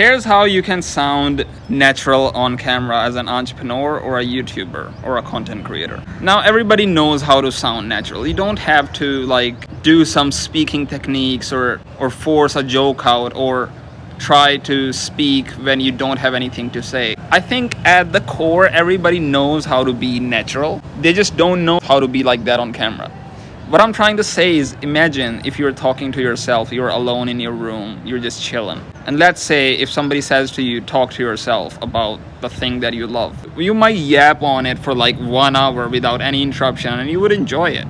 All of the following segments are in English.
Here's how you can sound natural on camera as an entrepreneur or a YouTuber or a content creator. Now everybody knows how to sound natural. You don't have to do some speaking techniques or force a joke out or try to speak when you don't have anything to say. I think at the core everybody knows how to be natural. They just don't know how to be like that on camera. What I'm trying to say is, imagine if you're talking to yourself, you're alone in your room, you're just chilling. And let's say if somebody says to you, talk to yourself about the thing that you love. You might yap on it for 1 hour without any interruption and you would enjoy it,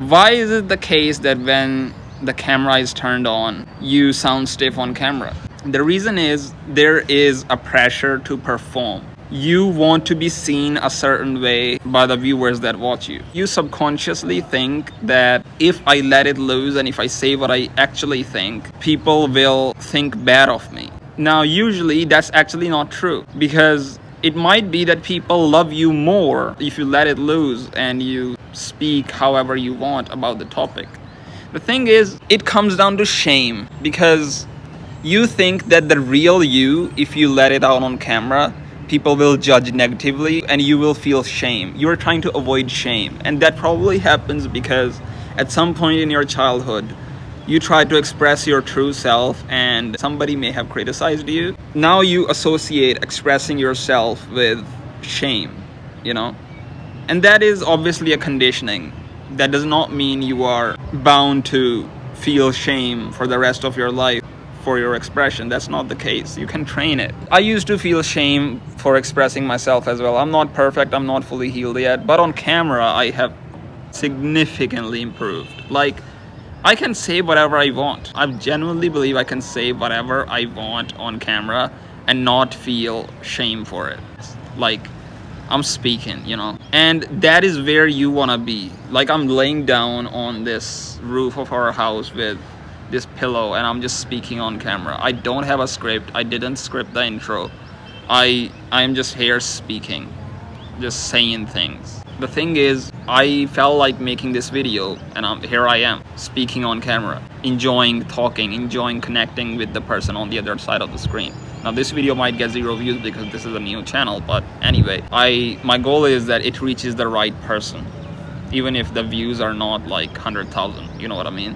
Why is it the case that when the camera is turned on, you sound stiff on camera? The reason is there is a pressure to perform. You want to be seen a certain way by the viewers that watch you. You subconsciously think that if I let it loose and if I say what I actually think, people will think bad of me. Now, usually that's actually not true, because it might be that people love you more if you let it loose and you speak however you want about the topic. The thing is, it comes down to shame, because you think that the real you, if you let it out on camera, people will judge negatively and you will feel shame. You're trying to avoid shame. And that probably happens because at some point in your childhood, you tried to express your true self and somebody may have criticized you. Now you associate expressing yourself with shame, And that is obviously a conditioning. That does not mean you are bound to feel shame for the rest of your life for your expression. That's not the case. You can train it. I used to feel shame for expressing myself as well. I'm not perfect, I'm not fully healed yet, but on camera I have significantly improved. I can say whatever I want. I genuinely believe I can say whatever I want on camera and not feel shame for it. I'm speaking, and that is where you want to be. I'm laying down on this roof of our house with this pillow and I'm just speaking on camera. I don't have a script. I didn't script the intro. I'm just here speaking, just saying things. The thing is, I felt like making this video and here I am speaking on camera, enjoying talking, enjoying connecting with the person on the other side of the screen. Now this video might get 0 views because this is a new channel, but anyway, my goal is that it reaches the right person, even if the views are not 100,000, you know what I mean?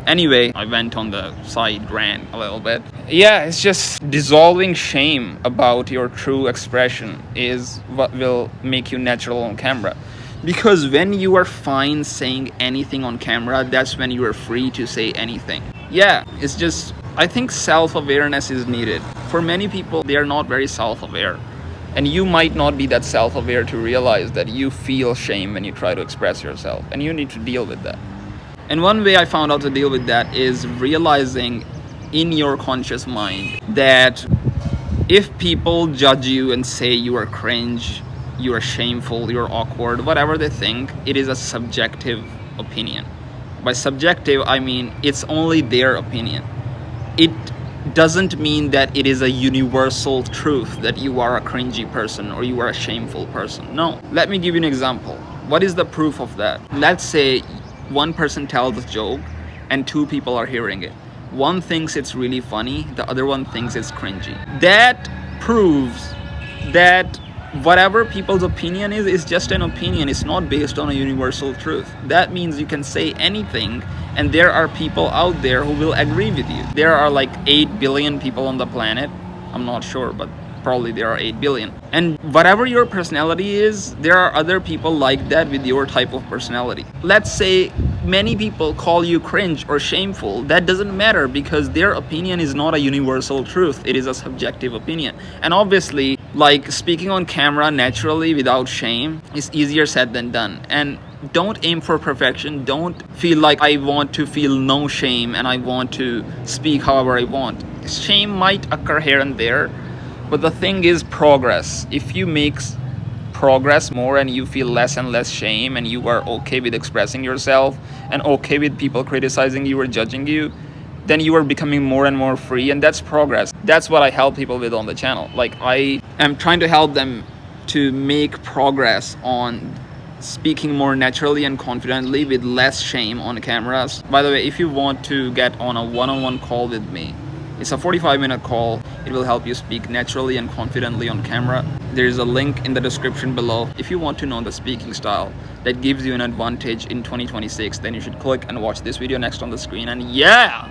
Anyway, I went on the side rant a little bit. Yeah, it's just dissolving shame about your true expression is what will make you natural on camera. Because when you are fine saying anything on camera, that's when you are free to say anything. Yeah, it's just, I think self-awareness is needed. For many people, they are not very self-aware. And you might not be that self-aware to realize that you feel shame when you try to express yourself. And you need to deal with that. And one way I found out to deal with that is realizing in your conscious mind that if people judge you and say you are cringe, you are shameful, you're awkward, whatever they think, it is a subjective opinion. By subjective, I mean it's only their opinion. It doesn't mean that it is a universal truth that you are a cringy person or you are a shameful person. No. Let me give you an example. What is the proof of that? Let's say one person tells a joke and 2 people are hearing it. One thinks it's really funny, the other one thinks it's cringy. That proves that whatever people's opinion is just an opinion. It's not based on a universal truth. That means you can say anything and there are people out there who will agree with you. There are 8 billion people on the planet. I'm not sure, but probably there are 8 billion. And whatever your personality is, there are other people like that with your type of personality. Let's say many people call you cringe or shameful. That doesn't matter because their opinion is not a universal truth. It is a subjective opinion. And obviously, speaking on camera naturally without shame is easier said than done. And don't aim for perfection. Don't feel like I want to feel no shame and I want to speak however I want. Shame might occur here and there, but the thing is progress. If you make progress more and you feel less and less shame and you are okay with expressing yourself and okay with people criticizing you or judging you, then you are becoming more and more free, and that's progress. That's what I help people with on the channel. I am trying to help them to make progress on speaking more naturally and confidently with less shame on cameras. By the way, if you want to get on a one-on-one call with me, It's a 45-minute call. It will help you speak naturally and confidently on camera. There is a link in the description below. If you want to know the speaking style that gives you an advantage in 2026, then you should click and watch this video next on the screen. And yeah,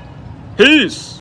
peace!